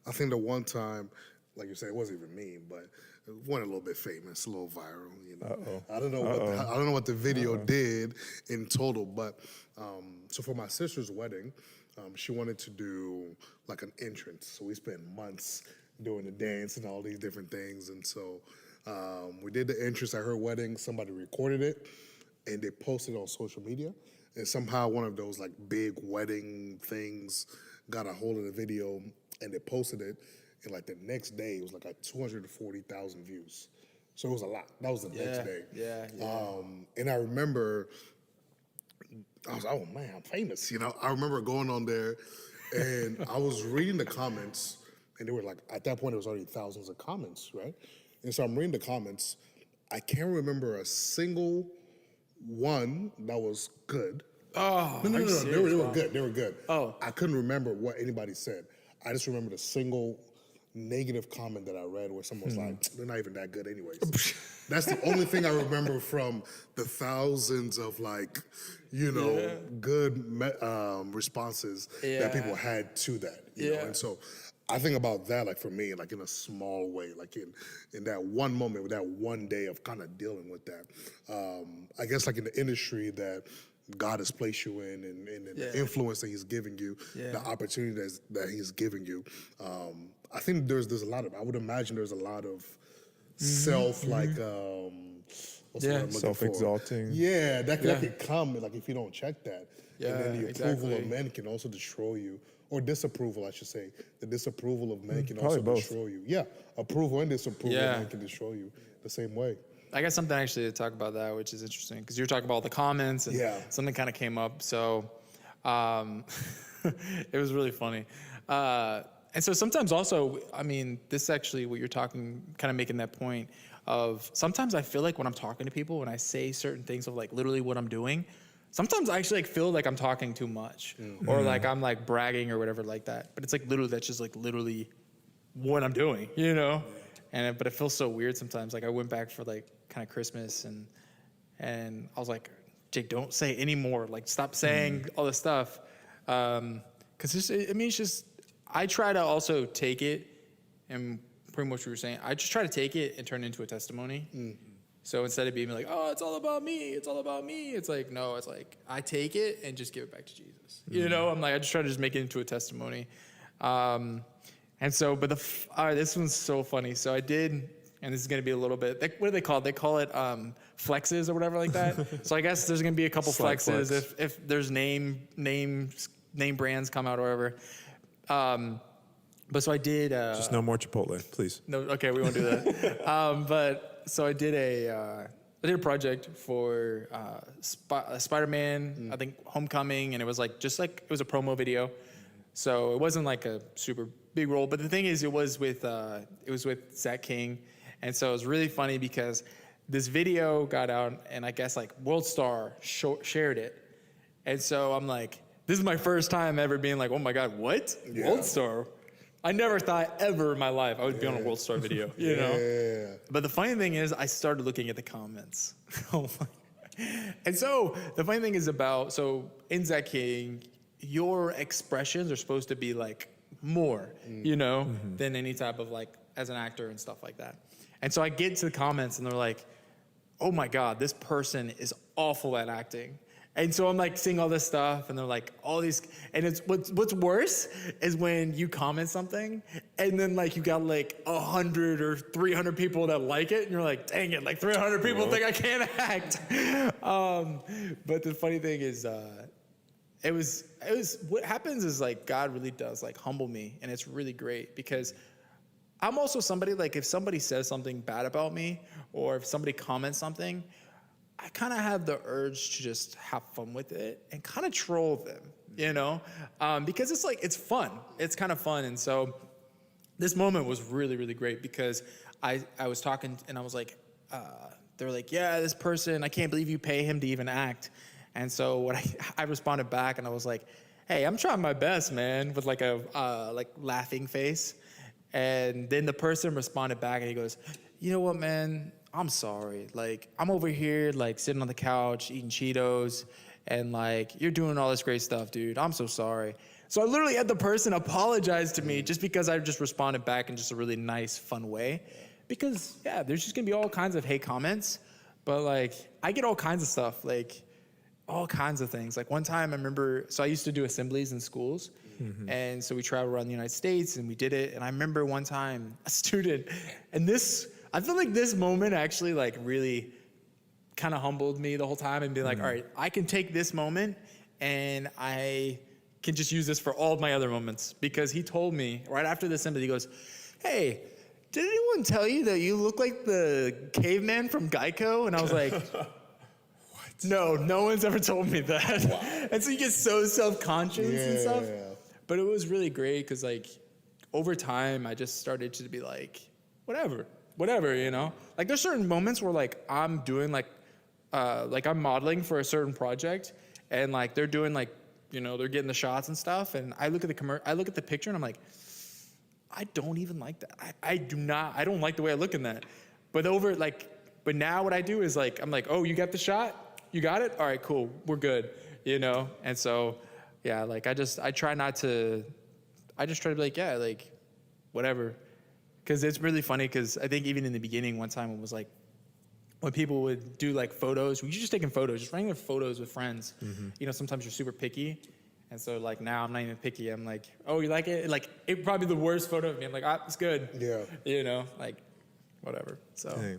I think the one time, like you said, it wasn't even me, but it went a little bit famous, a little viral. You know, I don't know what the video did in total, but so for my sister's wedding, she wanted to do like an entrance. So we spent months doing the dance and all these different things, and so we did the entrance at her wedding. Somebody recorded it, and they posted it on social media. And somehow one of those like big wedding things got a hold of the video, and they posted it. And like the next day, it was like 240,000 views. So it was a lot. That was the next day. Yeah. And I remember, I was like, oh man, I'm famous. You know, I remember going on there, and I was reading the comments, and they were like, at that point, it was already thousands of comments, right? And so I'm reading the comments. I can't remember a single one that was good. Oh, No. They were good. They were good. Oh. I couldn't remember what anybody said. I just remember the single negative comment that I read where someone was like, they're not even that good anyways. That's the only thing I remember from the thousands of like, you know, good responses that people had to that. You know? And so I think about that, like for me, like in a small way, like in that one moment, with that one day of kind of dealing with that. I guess like in the industry that God has placed you in, and the influence that He's giving you, the opportunity that He's giving you. I think there's a lot of, I would imagine there's a lot of self, like, what's the word I'm looking self-exalting. for? Yeah, that could come, like if you don't check that. Yeah, and then the approval of men can also destroy you. Or disapproval, I should say. The disapproval of men can also destroy you. Yeah, approval and disapproval of men can destroy you the same way. I got something actually to talk about that, which is interesting, because you were talking about the comments, and something kind of came up. So it was really funny. And so sometimes also, I mean, this actually, what you're talking, kind of making that point of, sometimes I feel like when I'm talking to people, when I say certain things of like literally what I'm doing, sometimes I actually like feel like I'm talking too much, or like I'm like bragging or whatever like that. But it's like literally, that's just like literally what I'm doing, you know? But it feels so weird sometimes. Like I went back for like kind of Christmas, and I was like, Jake, don't say any more. Like stop saying all this stuff. Cause it's just, I try to also take it, and pretty much what you were saying, I just try to take it and turn it into a testimony. So instead of being like, oh, it's all about me, it's like, no, it's like, I take it and just give it back to Jesus. You know, I'm like, I just try to just make it into a testimony. And so, but this one's so funny. So I did, and this is going to be a little bit, what do they call it? They call it flexes or whatever like that. So I guess there's going to be a couple flexes if there's name brands come out or whatever. But so I did. Just no more Chipotle, please. No, okay, we won't do that. But so I did a project for Spider-Man, I think Homecoming, and it was like it was a promo video. So it wasn't like a super big role, but the thing is, it was with Zach King, and so it was really funny because this video got out, and I guess like World Star shared it, and so I'm like, this is my first time ever being like, oh my God, what? World Star? I never thought ever in my life I would be on a World Star video, you know? But the funny thing is, I started looking at the comments. Oh my God. And so the funny thing is so in Zach King, your expressions are supposed to be like more, you know, than any type of like, as an actor and stuff like that. And so I get to the comments and they're like, oh my God, this person is awful at acting. And so I'm like seeing all this stuff, and they're like all these, and it's what's worse is when you comment something, and then like you got like 100 or 300 people that like it, and you're like, dang it, like 300 people think I can't act. But the funny thing is, it was what happens is like God really does like humble me, and it's really great because I'm also somebody like if somebody says something bad about me, or if somebody comments something, I kind of have the urge to just have fun with it and kind of troll them, you know, because it's like, it's fun. It's kind of fun. And so this moment was really, really great because I was talking and I was like, they're like, yeah, this person, I can't believe you pay him to even act. And so what I responded back and I was like, hey, I'm trying my best, man, with like a like laughing face. And then the person responded back and he goes, you know what, man? I'm sorry. Like, I'm over here, like, sitting on the couch, eating Cheetos, and, like, you're doing all this great stuff, dude. I'm so sorry. So I literally had the person apologize to me just because I just responded back in just a really nice, fun way. Because, yeah, there's just going to be all kinds of hate comments. But, like, I get all kinds of stuff, like, all kinds of things. Like, one time I remember, so I used to do assemblies in schools. And so we traveled around the United States, and we did it. And I remember one time a student, and I feel like this moment actually, like, really kind of humbled me the whole time and be like, all right, I can take this moment, and I can just use this for all of my other moments. Because he told me right after the assembly, he goes, hey, did anyone tell you that you look like the caveman from Geico? And I was like, what? No one's ever told me that. Wow. And so you get so self-conscious and stuff. But it was really great because, like, over time, I just started to be like, whatever, you know? Like, there's certain moments where, like, I'm doing, like I'm modeling for a certain project, and, like, they're doing, like, you know, they're getting the shots and stuff, and I look at the picture, and I'm like, I don't even like that. I don't like the way I look in that. But now what I do is, like, I'm like, oh, you got the shot? You got it? All right, cool, we're good, you know? And so, yeah, like, I try to be like, yeah, like, whatever. Because it's really funny, because I think even in the beginning, one time it was like, when people would do, like, photos, we just taking photos, just regular photos with friends. You know, sometimes you're super picky. And so, like, now I'm not even picky. I'm like, oh, you like it? Like, it probably the worst photo of me. I'm like, it's good. Yeah. You know, like, whatever. So. Hey.